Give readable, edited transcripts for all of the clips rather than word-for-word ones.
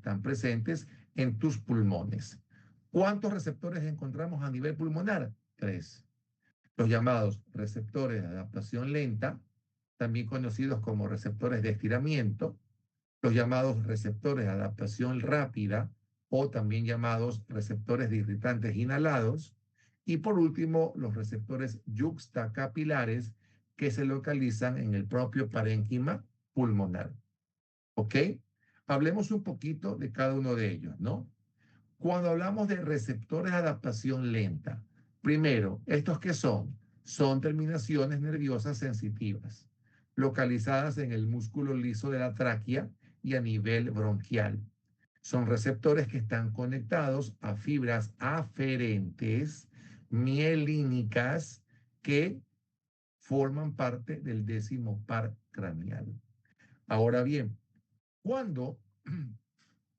están presentes en tus pulmones. ¿Cuántos receptores encontramos a nivel pulmonar? 3. Los llamados receptores de adaptación lenta, también conocidos como receptores de estiramiento, los llamados receptores de adaptación rápida o también llamados receptores de irritantes inhalados, y por último los receptores yuxtacapilares que se localizan en el propio parénquima pulmonar. ¿Ok? Hablemos un poquito de cada uno de ellos, ¿no? Cuando hablamos de receptores de adaptación lenta, primero, ¿estos qué son? Son terminaciones nerviosas sensitivas, localizadas en el músculo liso de la tráquea y a nivel bronquial. Son receptores que están conectados a fibras aferentes mielínicas que forman parte del 10º par craneal. Ahora bien, cuando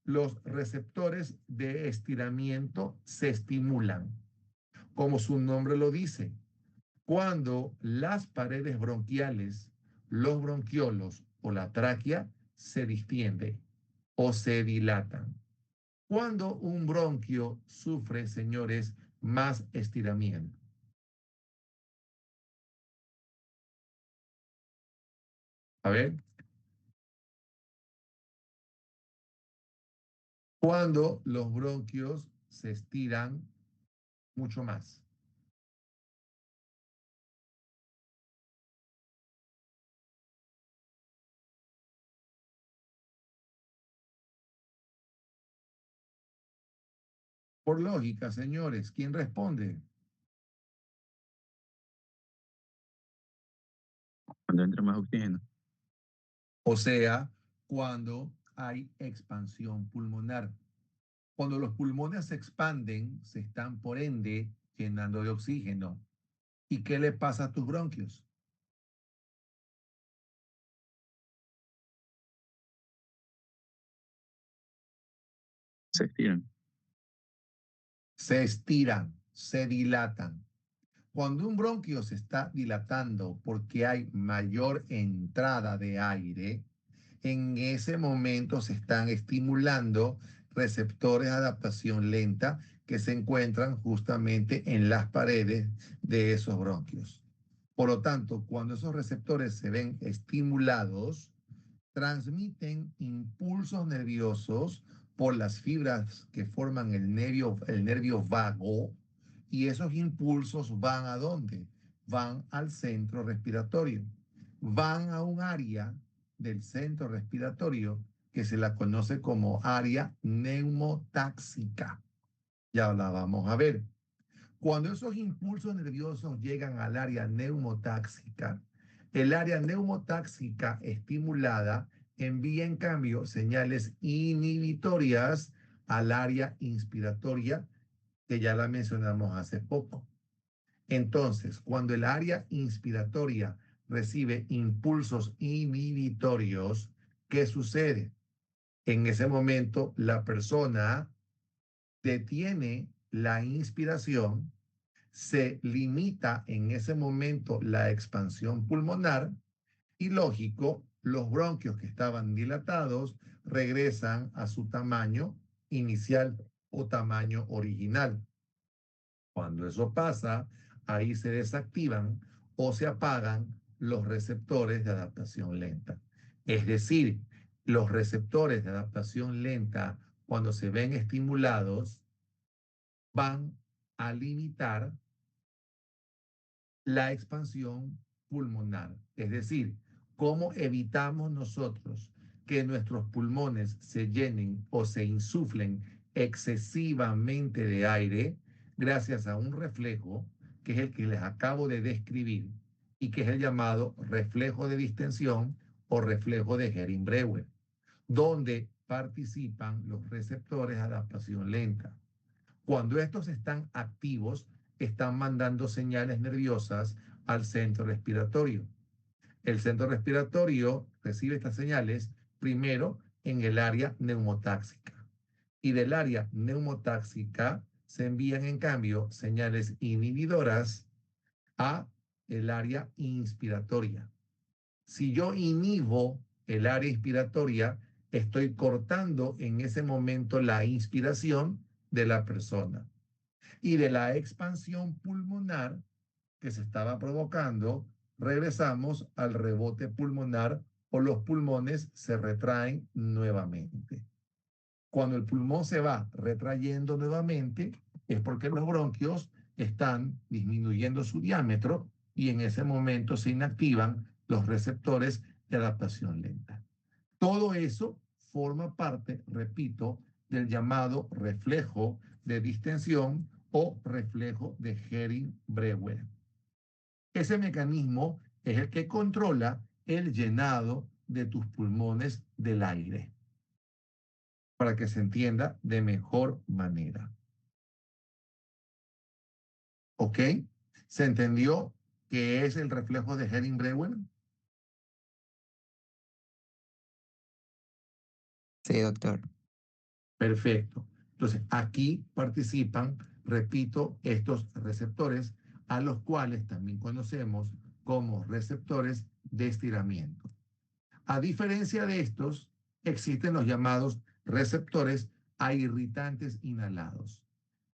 los receptores de estiramiento se estimulan, como su nombre lo dice, cuando las paredes bronquiales, los bronquiolos o la tráquea se distienden o se dilatan. Cuando un bronquio sufre, señores, más estiramiento. A ver, cuando los bronquios se estiran mucho más. Por lógica, señores, ¿quién responde? Cuando entra más oxígeno. O sea, cuando hay expansión pulmonar. Cuando los pulmones se expanden, se están por ende llenando de oxígeno. ¿Y qué le pasa a tus bronquios? Se estiran. Se estiran, se dilatan. Cuando un bronquio se está dilatando porque hay mayor entrada de aire, en ese momento se están estimulando receptores de adaptación lenta que se encuentran justamente en las paredes de esos bronquios. Por lo tanto, cuando esos receptores se ven estimulados, transmiten impulsos nerviosos por las fibras que forman el nervio vago, y esos impulsos van ¿a dónde? Van al centro respiratorio. Van a un área del centro respiratorio que se la conoce como área neumotáxica. Ya la vamos a ver. Cuando esos impulsos nerviosos llegan al área neumotáxica, el área neumotáxica estimulada envía en cambio señales inhibitorias al área inspiratoria, que ya la mencionamos hace poco. Entonces, cuando el área inspiratoria recibe impulsos inhibitorios, ¿qué sucede? En ese momento, la persona detiene la inspiración, se limita en ese momento la expansión pulmonar y, lógico, los bronquios que estaban dilatados regresan a su tamaño inicial o tamaño original. Cuando eso pasa, ahí se desactivan o se apagan los receptores de adaptación lenta. Es decir, los receptores de adaptación lenta, cuando se ven estimulados, van a limitar la expansión pulmonar. Es decir, ¿cómo evitamos nosotros que nuestros pulmones se llenen o se insuflen excesivamente de aire? Gracias a un reflejo que es el que les acabo de describir y que es el llamado reflejo de distensión o reflejo de Hering-Breuer, donde participan los receptores de adaptación lenta. Cuando estos están activos, están mandando señales nerviosas al centro respiratorio. El centro respiratorio recibe estas señales primero en el área neumotáxica, y del área neumotáxica se envían en cambio señales inhibidoras a el área inspiratoria. Si yo inhibo el área inspiratoria, Estoy cortando en ese momento la inspiración de la persona. Y de la expansión pulmonar que se estaba provocando, regresamos al rebote pulmonar o los pulmones se retraen nuevamente. Cuando el pulmón se va retrayendo nuevamente, es porque los bronquios están disminuyendo su diámetro y en ese momento se inactivan los receptores de adaptación lenta. Todo eso forma parte, repito, del llamado reflejo de distensión o reflejo de Hering-Breuer. Ese mecanismo es el que controla el llenado de tus pulmones del aire, para que se entienda de mejor manera. ¿Ok? ¿Se entendió qué es el reflejo de Hering-Breuer? Sí, doctor. Perfecto. Entonces, aquí participan, repito, estos receptores, a los cuales también conocemos como receptores de estiramiento. A diferencia de estos, existen los llamados receptores a irritantes inhalados.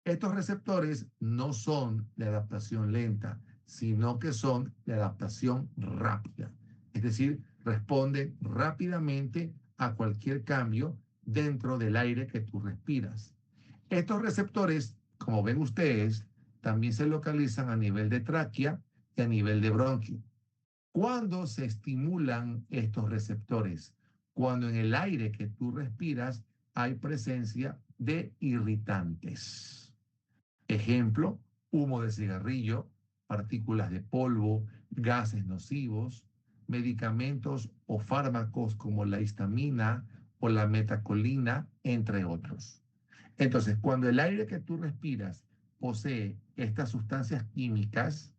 Estos receptores no son de adaptación lenta, sino que son de adaptación rápida. Es decir, responden rápidamente a cualquier cambio dentro del aire que tú respiras. Estos receptores, como ven ustedes, también se localizan a nivel de tráquea y a nivel de bronquio. ¿Cuándo se estimulan estos receptores? Cuando en el aire que tú respiras hay presencia de irritantes. Ejemplo, humo de cigarrillo, partículas de polvo, gases nocivos, medicamentos o fármacos como la histamina o la metacolina, entre otros. Entonces, cuando el aire que tú respiras posee estas sustancias químicas,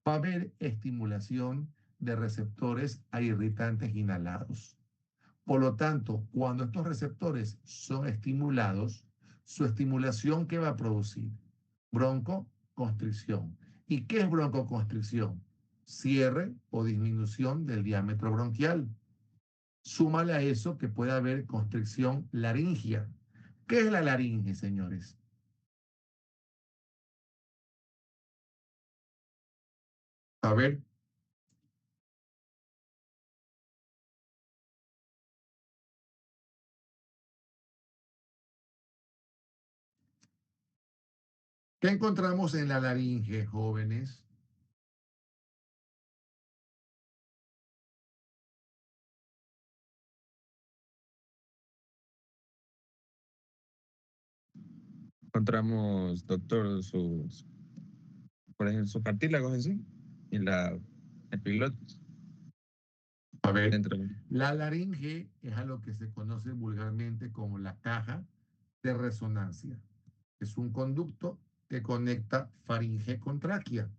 va a haber estimulación de receptores a irritantes inhalados. Por lo tanto, cuando estos receptores son estimulados, su estimulación, ¿qué va a producir? Broncoconstricción. ¿Y qué es broncoconstricción? Cierre o disminución del diámetro bronquial. Súmale a eso que puede haber constricción laringea. ¿Qué es la laringe, señores? A ver, ¿qué encontramos en la laringe, jóvenes? Encontramos, doctor, por ejemplo, sus cartílagos en sí y la epiglotis A ver, dentro. la laringe es a lo que se conoce vulgarmente como la caja de resonancia. Es un conducto que conecta faringe con tráquea.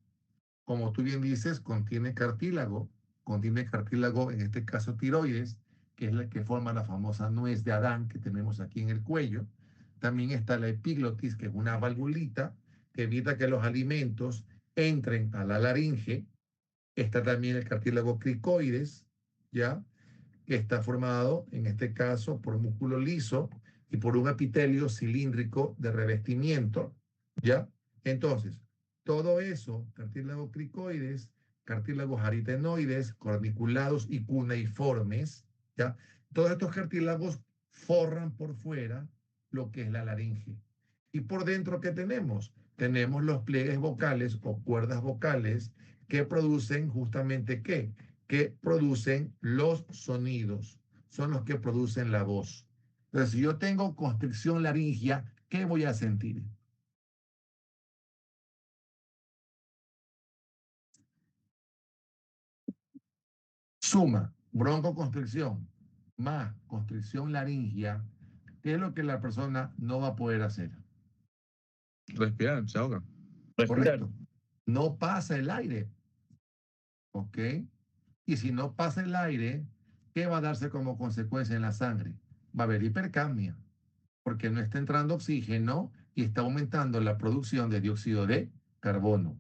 Como tú bien dices, contiene cartílago, en este caso tiroides, que es la que forma la famosa nuez de Adán que tenemos aquí en el cuello. También está la epiglotis, que es una valvulita que evita que los alimentos entren a la laringe. Está también el cartílago cricoides, ¿ya? Que está formado, en este caso, por músculo liso y por un epitelio cilíndrico de revestimiento, ¿ya? Entonces, todo eso, cartílago cricoides, cartílagos aritenoides, corniculados y cuneiformes, ¿ya? Todos estos cartílagos forran por fuera lo que es la laringe. Y por dentro, ¿qué tenemos? Tenemos los pliegues vocales o cuerdas vocales que producen justamente ¿qué? Que producen los sonidos, son los que producen la voz. Entonces, si yo tengo constricción laringea, ¿qué voy a sentir? Suma broncoconstricción más constricción laringea, ¿qué es lo que la persona no va a poder hacer? Respirar, se ahoga. Correcto. No pasa el aire, ¿ok? Y si no pasa el aire, ¿qué va a darse como consecuencia en la sangre? Va a haber hipercapnia, porque no está entrando oxígeno y está aumentando la producción de dióxido de carbono.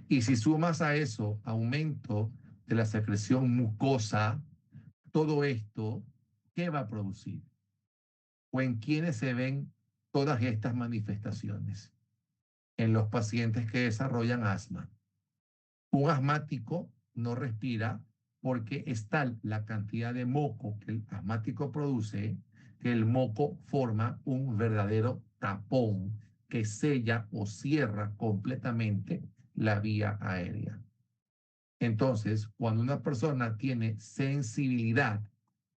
Y si sumas a eso aumento de la secreción mucosa, todo esto ¿qué va a producir? ¿O en quiénes se ven todas estas manifestaciones? En los pacientes que desarrollan asma. Un asmático no respira porque es tal la cantidad de moco que el asmático produce que el moco forma un verdadero tapón que sella o cierra completamente la vía aérea. Entonces, cuando una persona tiene sensibilidad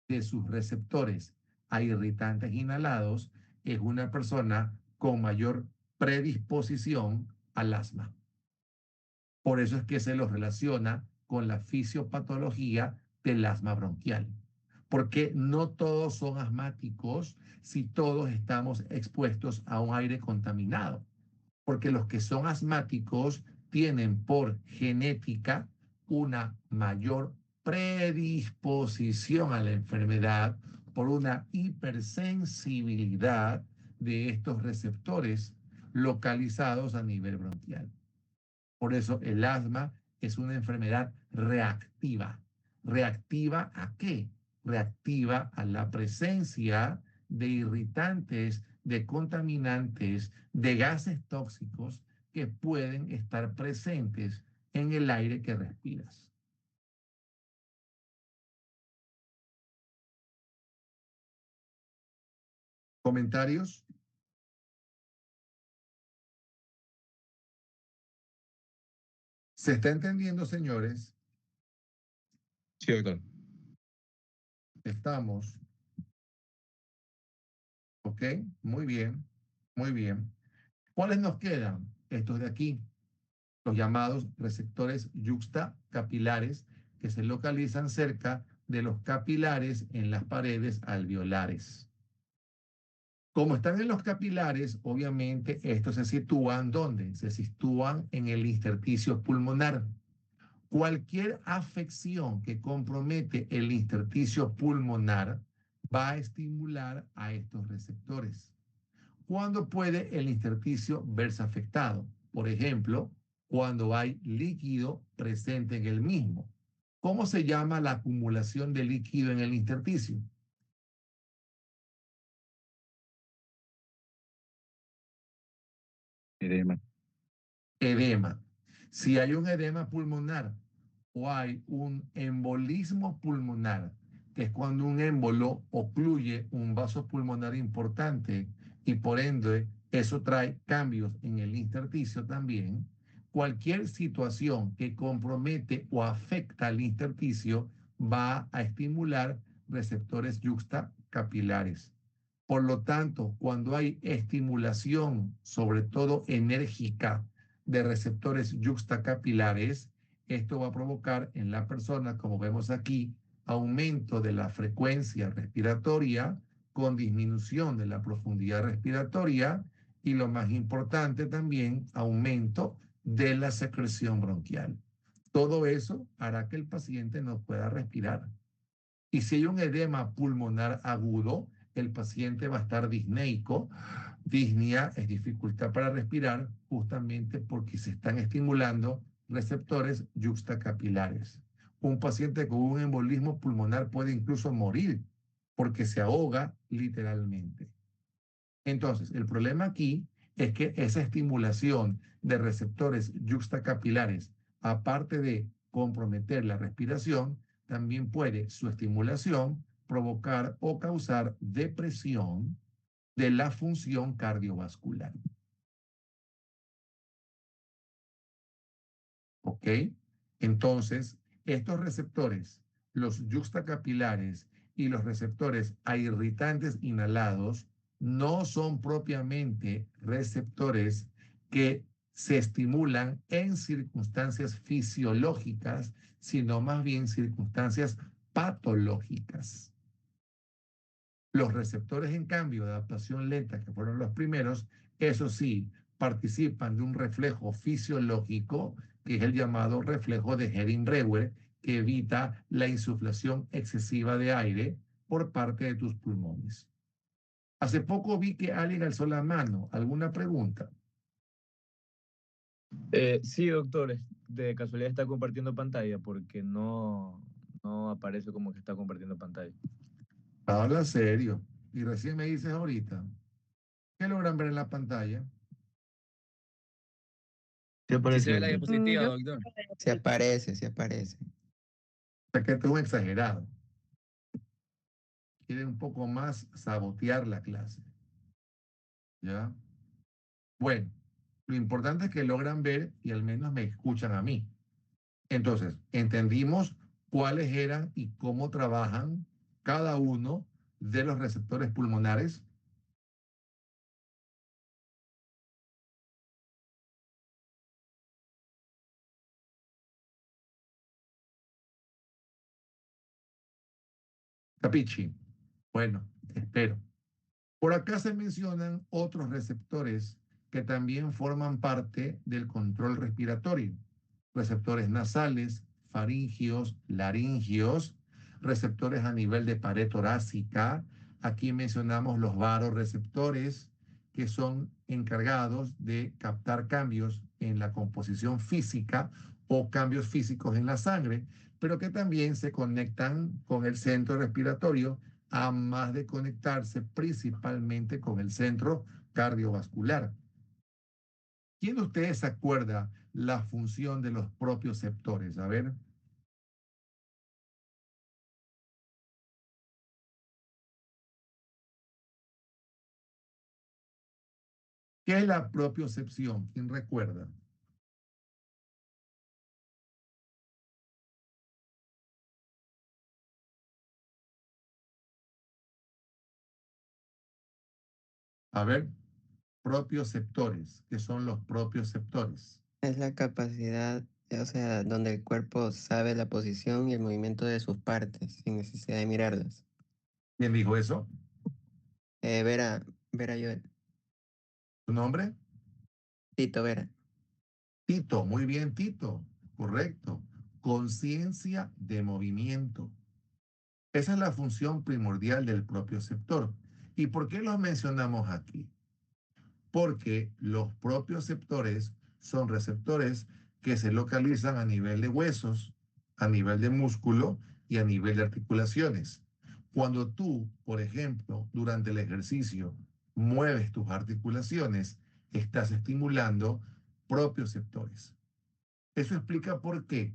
de sus receptores a irritantes inhalados, es una persona con mayor predisposición al asma. Por eso es que se los relaciona con la fisiopatología del asma bronquial. Porque no todos son asmáticos si todos estamos expuestos a un aire contaminado. Porque los que son asmáticos tienen por genética una mayor predisposición a la enfermedad por una hipersensibilidad de estos receptores localizados a nivel bronquial. Por eso el asma es una enfermedad reactiva. ¿Reactiva a qué? Reactiva a la presencia de irritantes, de contaminantes, de gases tóxicos que pueden estar presentes en el aire que respiras. ¿Comentarios? ¿Se está entendiendo, señores? Sí, doctor. Estamos. ¿Ok? Muy bien. Muy bien. ¿Cuáles nos quedan? Estos de aquí, los llamados receptores yuxtacapilares, que se localizan cerca de los capilares en las paredes alveolares. Como están en los capilares, obviamente estos se sitúan ¿dónde? Se sitúan en el intersticio pulmonar. Cualquier afección que compromete el intersticio pulmonar va a estimular a estos receptores. ¿Cuándo puede el intersticio verse afectado? Por ejemplo, cuando hay líquido presente en el mismo. ¿Cómo se llama la acumulación de líquido en el intersticio? Edema. Edema. Si hay un edema pulmonar o hay un embolismo pulmonar, que es cuando un émbolo ocluye un vaso pulmonar importante y por ende eso trae cambios en el intersticio también, cualquier situación que compromete o afecta al intersticio va a estimular receptores yuxtacapilares. Por lo tanto, cuando hay estimulación, sobre todo enérgica, de receptores yuxtacapilares, esto va a provocar en la persona, como vemos aquí, aumento de la frecuencia respiratoria con disminución de la profundidad respiratoria y lo más importante también, aumento de la secreción bronquial. Todo eso hará que el paciente no pueda respirar. Y si hay un edema pulmonar agudo, el paciente va a estar disneico. Disnea es dificultad para respirar justamente porque se están estimulando receptores yuxtacapilares. Un paciente con un embolismo pulmonar puede incluso morir porque se ahoga literalmente. Entonces, el problema aquí es que esa estimulación de receptores yuxtacapilares, aparte de comprometer la respiración, también puede su estimulación provocar o causar depresión de la función cardiovascular. ¿Ok? Entonces, estos receptores, los yuxtacapilares y los receptores a irritantes inhalados, no son propiamente receptores que se estimulan en circunstancias fisiológicas, sino más bien circunstancias patológicas. Los receptores, en cambio, de adaptación lenta, que fueron los primeros, eso sí, participan de un reflejo fisiológico, que es el llamado reflejo de Hering-Reuer, que evita la insuflación excesiva de aire por parte de tus pulmones. Hace poco vi que alguien alzó la mano. ¿Alguna pregunta? Sí, doctor, de casualidad está compartiendo pantalla porque no aparece como que está compartiendo pantalla. Habla serio. Y recién me dices ahorita, ¿qué logran ver en la pantalla? ¿Qué Sí se apareció, ve la doctor? diapositiva, Yo doctor. se aparece, se aparece. O sea, que esto es un exagerado. Quieren un poco más sabotear la clase. ¿Ya? Bueno, lo importante es que logran ver y al menos me escuchan a mí. Entonces, entendimos cuáles eran y cómo trabajan cada uno de los receptores pulmonares. Capichi. Bueno, espero. Por acá se mencionan otros receptores que también forman parte del control respiratorio. Receptores nasales, faringios, laringios, receptores a nivel de pared torácica. Aquí mencionamos los varoreceptores que son encargados de captar cambios en la composición física o cambios físicos en la sangre, pero que también se conectan con el centro respiratorio a más de conectarse principalmente con el centro cardiovascular. ¿Quién de ustedes se acuerda la función de los propioceptores? A ver, ¿qué es la propiocepción? ¿Quién recuerda? A ver, propioceptores. ¿Qué son los propioceptores? Es la capacidad, o sea, donde el cuerpo sabe la posición y el movimiento de sus partes sin necesidad de mirarlas. ¿Quién dijo eso? Vera Joel. ¿Tu nombre? Tito Vera. Tito, muy bien, Tito. Correcto. Conciencia de movimiento. Esa es la función primordial del propioceptor. ¿Y por qué los mencionamos aquí? Porque los propioceptores son receptores que se localizan a nivel de huesos, a nivel de músculo y a nivel de articulaciones. Cuando tú, por ejemplo, durante el ejercicio mueves tus articulaciones, estás estimulando propioceptores. Eso explica por qué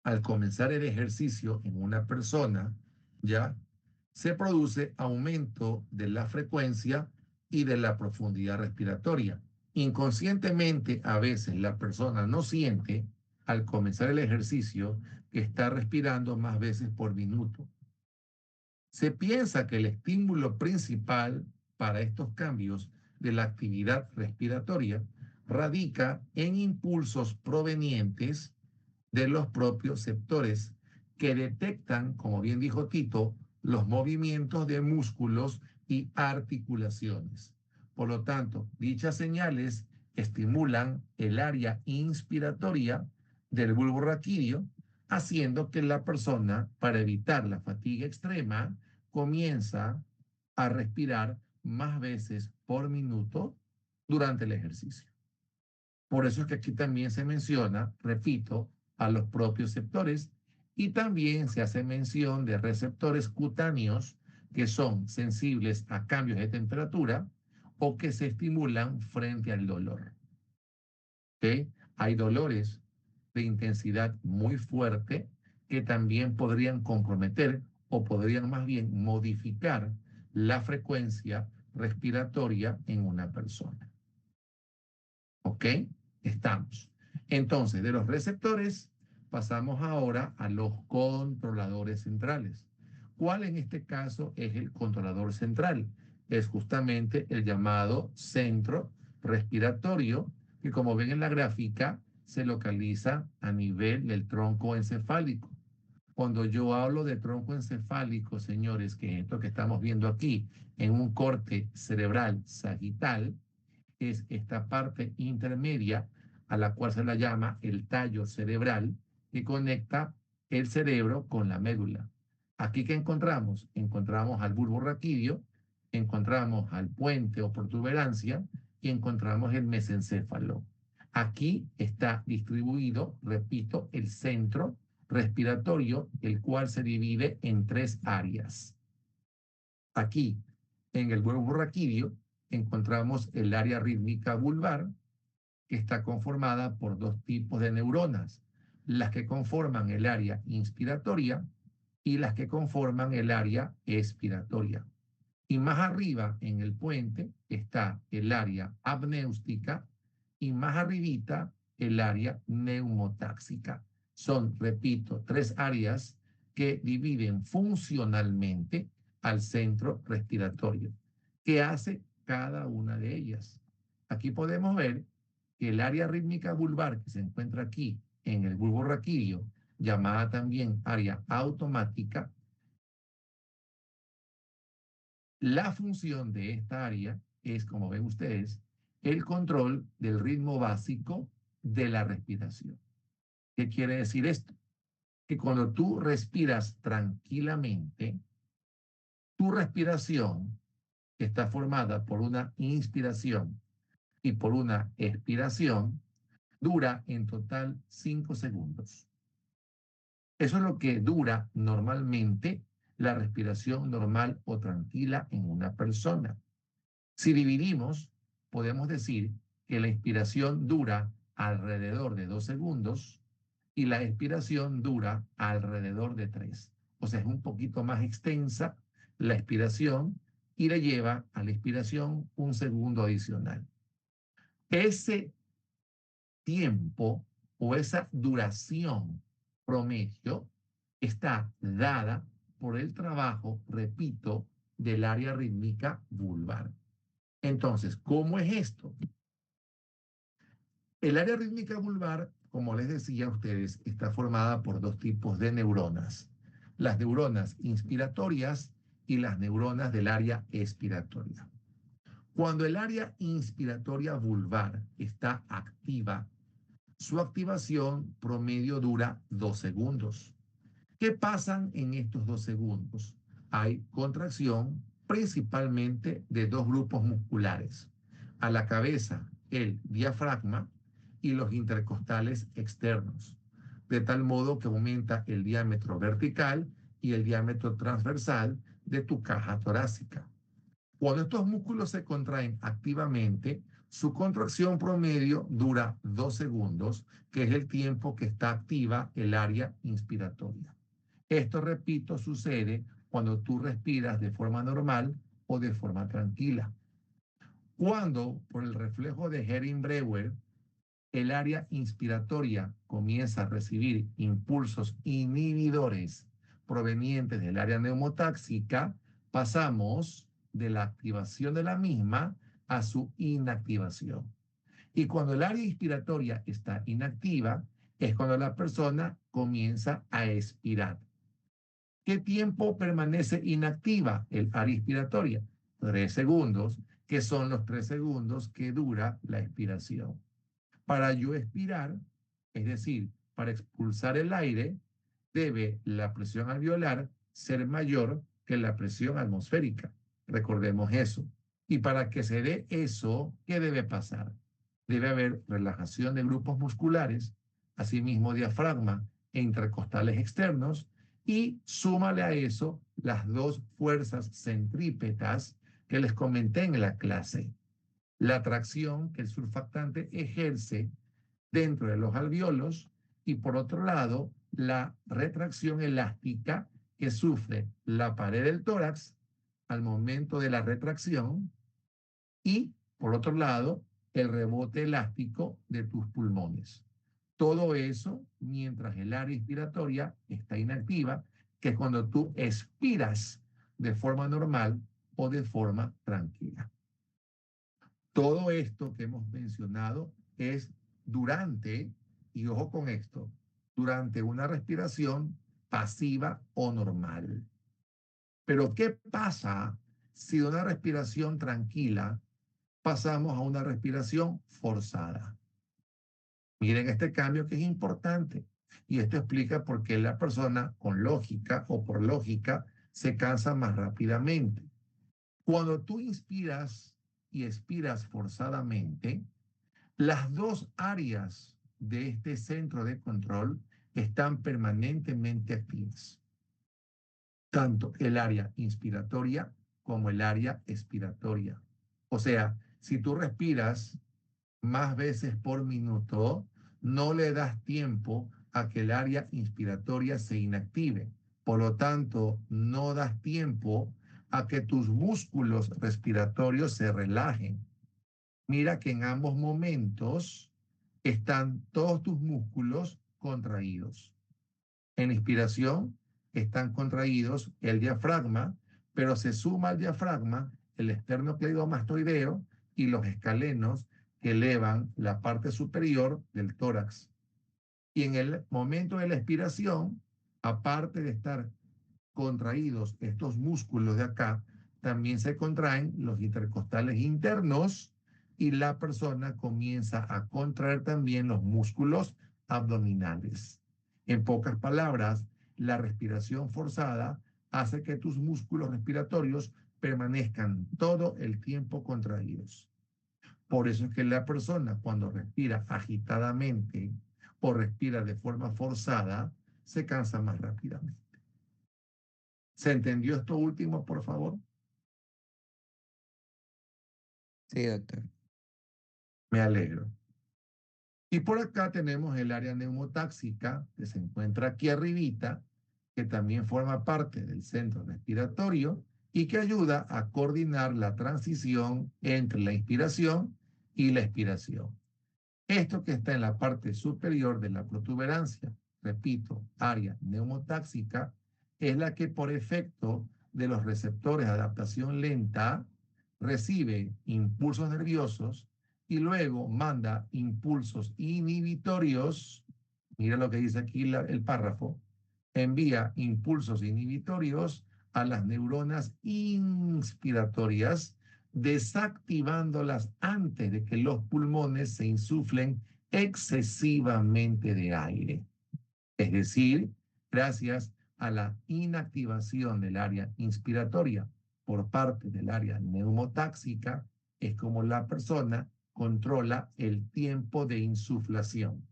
al comenzar el ejercicio en una persona, ya se produce aumento de la frecuencia y de la profundidad respiratoria. Inconscientemente, a veces la persona no siente al comenzar el ejercicio que está respirando más veces por minuto. Se piensa que el estímulo principal para estos cambios de la actividad respiratoria radica en impulsos provenientes de los propios sectores que detectan, como bien dijo Tito, los movimientos de músculos y articulaciones. Por lo tanto, dichas señales estimulan el área inspiratoria del bulbo raquídeo, haciendo que la persona, para evitar la fatiga extrema, comienza a respirar más veces por minuto durante el ejercicio. Por eso es que aquí también se menciona, repito, a los propios receptores y también se hace mención de receptores cutáneos que son sensibles a cambios de temperatura o que se estimulan frente al dolor. ¿Okay? Hay dolores de intensidad muy fuerte que también podrían comprometer o podrían más bien modificar la frecuencia respiratoria en una persona. ¿Ok? Estamos. Entonces, de los receptores pasamos ahora a los controladores centrales. ¿Cuál en este caso es el controlador central? Es justamente el llamado centro respiratorio, que como ven en la gráfica, se localiza a nivel del tronco encefálico. Cuando yo hablo de tronco encefálico, señores, que es esto que estamos viendo aquí, en un corte cerebral sagital, es esta parte intermedia a la cual se la llama el tallo cerebral que conecta el cerebro con la médula. Aquí que encontramos, encontramos al bulbo raquídeo, encontramos al puente o protuberancia y encontramos el mesencéfalo. Aquí está distribuido, repito, el centro respiratorio, el cual se divide en tres áreas. Aquí, en el bulbo raquídeo, encontramos el área rítmica vulvar, que está conformada por dos tipos de neuronas, las que conforman el área inspiratoria y las que conforman el área expiratoria. Y más arriba, en el puente, está el área apnéustica y más arribita el área neumotáxica. Son, repito, tres áreas que dividen funcionalmente al centro respiratorio. ¿Qué hace cada una de ellas? Aquí podemos ver que el área rítmica vulvar que se encuentra aquí en el bulbo raquídeo, llamada también área automática, la función de esta área es, como ven ustedes, el control del ritmo básico de la respiración. ¿Qué quiere decir esto? Que cuando tú respiras tranquilamente, tu respiración está formada por una inspiración y por una expiración, dura en total 5 segundos. Eso es lo que dura normalmente la respiración normal o tranquila en una persona. Si dividimos, podemos decir que la inspiración dura alrededor de 2 segundos y la expiración dura alrededor de 3. O sea, es un poquito más extensa la expiración y le lleva a la expiración un segundo adicional. Ese tiempo o esa duración promedio está dada por el trabajo, repito, del área rítmica vulvar. Entonces, ¿cómo es esto? El área rítmica vulvar, como les decía a ustedes, está formada por dos tipos de neuronas. Las neuronas inspiratorias y las neuronas del área expiratoria. Cuando el área inspiratoria vulvar está activa, su activación promedio dura 2 segundos. ¿Qué pasan en estos 2 segundos? Hay contracción principalmente de dos grupos musculares. A la cabeza, el diafragma y los intercostales externos. De tal modo que aumenta el diámetro vertical y el diámetro transversal de tu caja torácica. Cuando estos músculos se contraen activamente, su contracción promedio dura 2 segundos, que es el tiempo que está activa el área inspiratoria. Esto, repito, sucede cuando tú respiras de forma normal o de forma tranquila. Cuando, por el reflejo de Hering-Breuer, el área inspiratoria comienza a recibir impulsos inhibidores provenientes del área neumotáxica, pasamos de la activación de la misma a su inactivación. Y cuando el área inspiratoria está inactiva, es cuando la persona comienza a expirar. ¿Qué tiempo permanece inactiva el área inspiratoria? 3 segundos, que son los 3 segundos que dura la expiración. Para yo expirar, es decir, para expulsar el aire, debe la presión alveolar ser mayor que la presión atmosférica. Recordemos eso. Y para que se dé eso, ¿qué debe pasar? Debe haber relajación de grupos musculares, asimismo diafragma e intercostales externos, y súmale a eso las dos fuerzas centrípetas que les comenté en la clase. La tracción que el surfactante ejerce dentro de los alvéolos y por otro lado la retracción elástica que sufre la pared del tórax al momento de la retracción y por otro lado el rebote elástico de tus pulmones. Todo eso mientras el área inspiratoria está inactiva, que es cuando tú expiras de forma normal o de forma tranquila. Todo esto que hemos mencionado es durante, y ojo con esto, durante una respiración pasiva o normal. Pero ¿qué pasa si de una respiración tranquila pasamos a una respiración forzada? Miren este cambio que es importante. Y esto explica por qué la persona con lógica o por lógica se cansa más rápidamente. Cuando tú inspiras y expiras forzadamente, las dos áreas de este centro de control están permanentemente activas. Tanto el área inspiratoria como el área expiratoria. O sea, si tú respiras más veces por minuto, no le das tiempo a que el área inspiratoria se inactive. Por lo tanto, no das tiempo a que tus músculos respiratorios se relajen. Mira que en ambos momentos están todos tus músculos contraídos. En inspiración están contraídos el diafragma, pero se suma al diafragma el esternocleidomastoideo y los escalenos que elevan la parte superior del tórax. Y en el momento de la expiración, aparte de estar contraídos estos músculos de acá, también se contraen los intercostales internos y la persona comienza a contraer también los músculos abdominales. En pocas palabras, la respiración forzada hace que tus músculos respiratorios permanezcan todo el tiempo contraídos. Por eso es que la persona cuando respira agitadamente o respira de forma forzada, se cansa más rápidamente. ¿Se entendió esto último, por favor? Sí, doctor. Me alegro. Y por acá tenemos el área neumotáxica, que se encuentra aquí arribita, que también forma parte del centro respiratorio y que ayuda a coordinar la transición entre la inspiración y la expiración. Esto que está en la parte superior de la protuberancia, repito, área neumotáxica, es la que por efecto de los receptores de adaptación lenta recibe impulsos nerviosos y luego manda impulsos inhibitorios. Mira lo que dice aquí el párrafo. Envía impulsos inhibitorios a las neuronas inspiratorias, desactivándolas antes de que los pulmones se insuflen excesivamente de aire. Es decir, gracias a la inactivación del área inspiratoria por parte del área neumotáxica, es como la persona controla el tiempo de insuflación.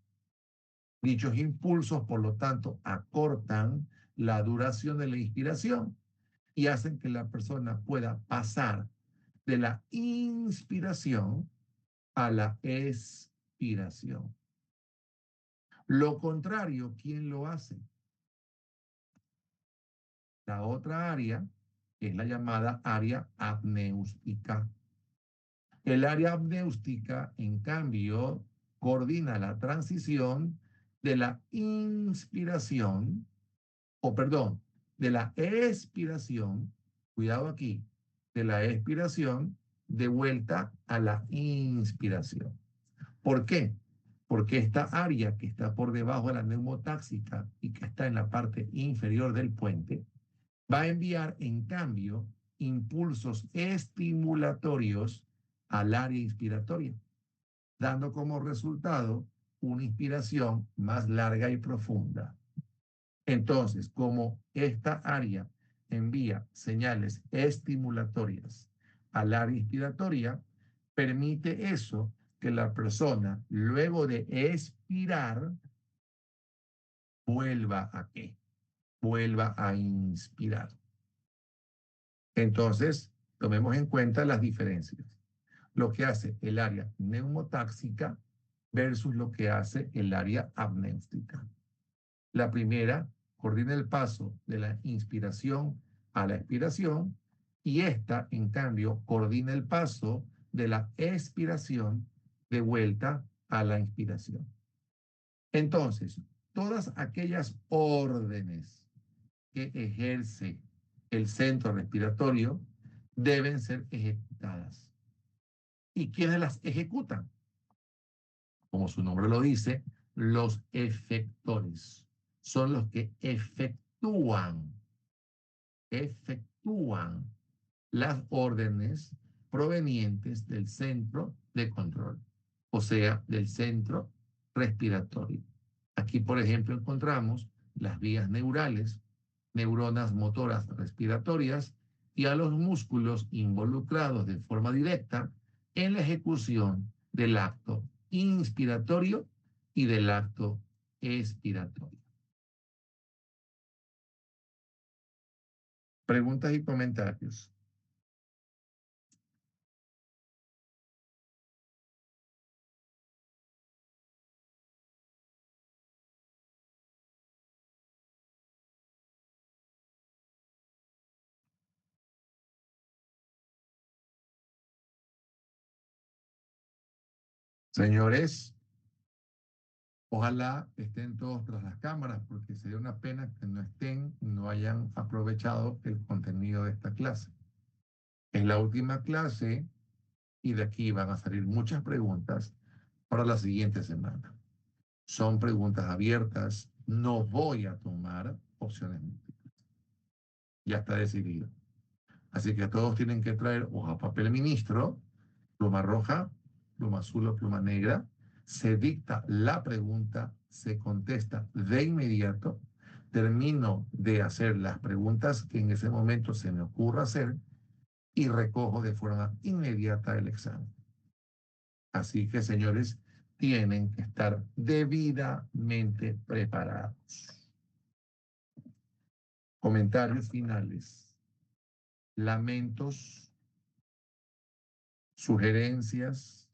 Dichos impulsos, por lo tanto, acortan la duración de la inspiración y hacen que la persona pueda pasar de la inspiración a la expiración. Lo contrario, ¿quién lo hace? La otra área es la llamada área apneústica. El área apneústica, en cambio, coordina la transición de la inspiración, o perdón, de la expiración, cuidado aquí, de la expiración de vuelta a la inspiración. ¿Por qué? Porque esta área que está por debajo de la neumotáxica y que está en la parte inferior del puente, va a enviar en cambio impulsos estimulatorios al área inspiratoria, dando como resultado una inspiración más larga y profunda. Entonces, como esta área envía señales estimulatorias al área inspiratoria, permite eso que la persona, luego de expirar, vuelva a qué? Vuelva a inspirar. Entonces, tomemos en cuenta las diferencias. Lo que hace el área neumotáxica versus lo que hace el área apnéustica. La primera coordina el paso de la inspiración a la expiración y esta, en cambio, coordina el paso de la expiración de vuelta a la inspiración. Entonces, todas aquellas órdenes que ejerce el centro respiratorio deben ser ejecutadas. ¿Y quiénes las ejecutan? Como su nombre lo dice, los efectores son los que efectúan las órdenes provenientes del centro de control, o sea, del centro respiratorio. Aquí, por ejemplo, encontramos las vías neurales, neuronas motoras respiratorias y a los músculos involucrados de forma directa en la ejecución del acto inspiratorio y del acto expiratorio. Preguntas y comentarios. Señores, ojalá estén todos tras las cámaras, porque sería una pena que no estén y no hayan aprovechado el contenido de esta clase. Es la última clase y de aquí van a salir muchas preguntas para la siguiente semana. Son preguntas abiertas, no voy a tomar opciones múltiples. Ya está decidido. Así que todos tienen que traer hoja, papel ministro, pluma roja, pluma azul o pluma negra. Se dicta la pregunta, se contesta de inmediato. Termino de hacer las preguntas que en ese momento se me ocurra hacer y recojo de forma inmediata el examen. Así que, señores, tienen que estar debidamente preparados. Comentarios finales. Lamentos, sugerencias.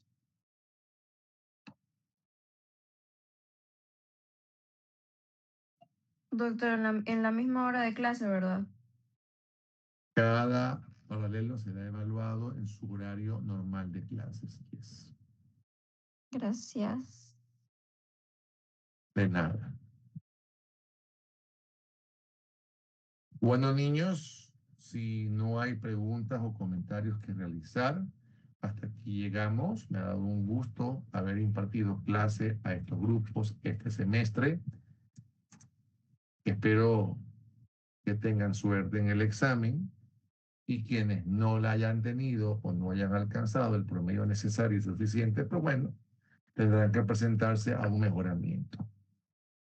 Doctor, en la misma hora de clase, ¿verdad? Cada paralelo será evaluado en su horario normal de clases. Yes. Gracias. De nada. Bueno, niños, si no hay preguntas o comentarios que realizar, hasta aquí llegamos. Me ha dado un gusto haber impartido clase a estos grupos este semestre. Espero que tengan suerte en el examen y quienes no la hayan tenido o no hayan alcanzado el promedio necesario y suficiente, pues bueno, tendrán que presentarse a un mejoramiento.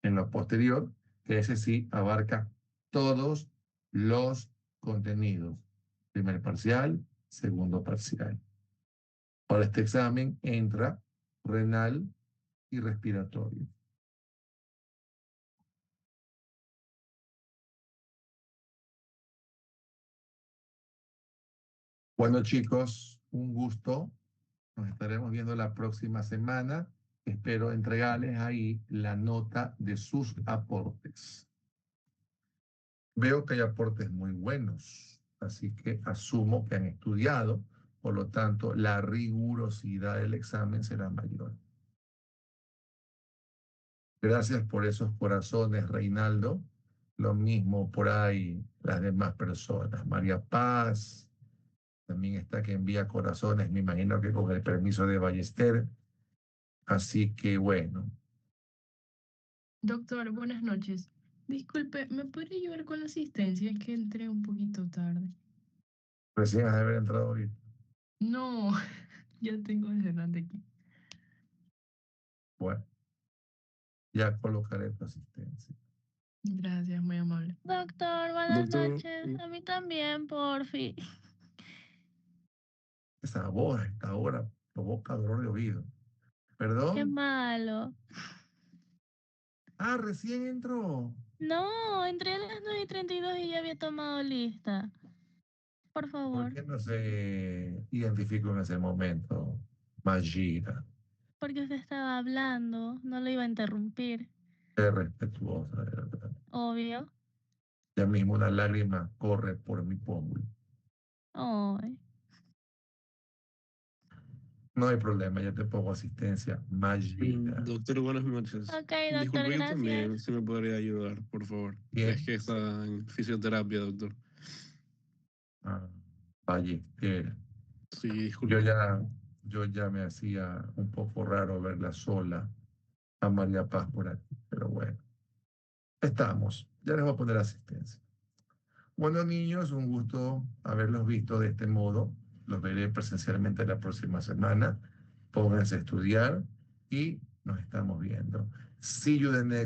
En lo posterior, que ese sí abarca todos los contenidos. Primer parcial, segundo parcial. Para este examen entra renal y respiratorio. Bueno, chicos, un gusto. Nos estaremos viendo la próxima semana. Espero entregarles ahí la nota de sus aportes. Veo que hay aportes muy buenos, así que asumo que han estudiado, por lo tanto, la rigurosidad del examen será mayor. Gracias por esos corazones, Reinaldo. Lo mismo por ahí las demás personas. María Paz también está que envía corazones, me imagino que con el permiso de Ballester. Así que bueno. Doctor, buenas noches. Disculpe, ¿me podría ayudar con la asistencia? Es que entré un poquito tarde. Recién has de haber entrado ahorita. No, ya tengo desde antes aquí. Bueno, ya colocaré tu asistencia. Gracias, muy amable. Doctor, buenas Doctor, noches. A mí también, porfi. Esa voz a esta hora provoca dolor de oído. Qué ¿Perdón? malo. Ah, recién entró. No, entré a las 9:32 y ya había tomado lista. Por ¿Por favor, qué no se identificó en ese momento, Magira? porque usted estaba hablando, no lo iba a interrumpir. Qué respetuosa, de verdad. Obvio. Ya mismo una lágrima corre por mi pómulo. Ay. No hay problema, ya te pongo asistencia, Magira. doctor, buenas noches. Ok, doctor, Disculpe, yo también, gracias. si me podría ayudar, por favor. Bien. Es que está en fisioterapia, doctor. Ah, Ballester. Sí, disculpe. Yo ya me hacía un poco raro verla sola a María Paz por aquí, pero bueno. Estamos, ya les voy a poner asistencia. Bueno, niños, un gusto haberlos visto de este modo. Los veré presencialmente la próxima semana. Pónganse a estudiar y nos estamos viendo. See you the next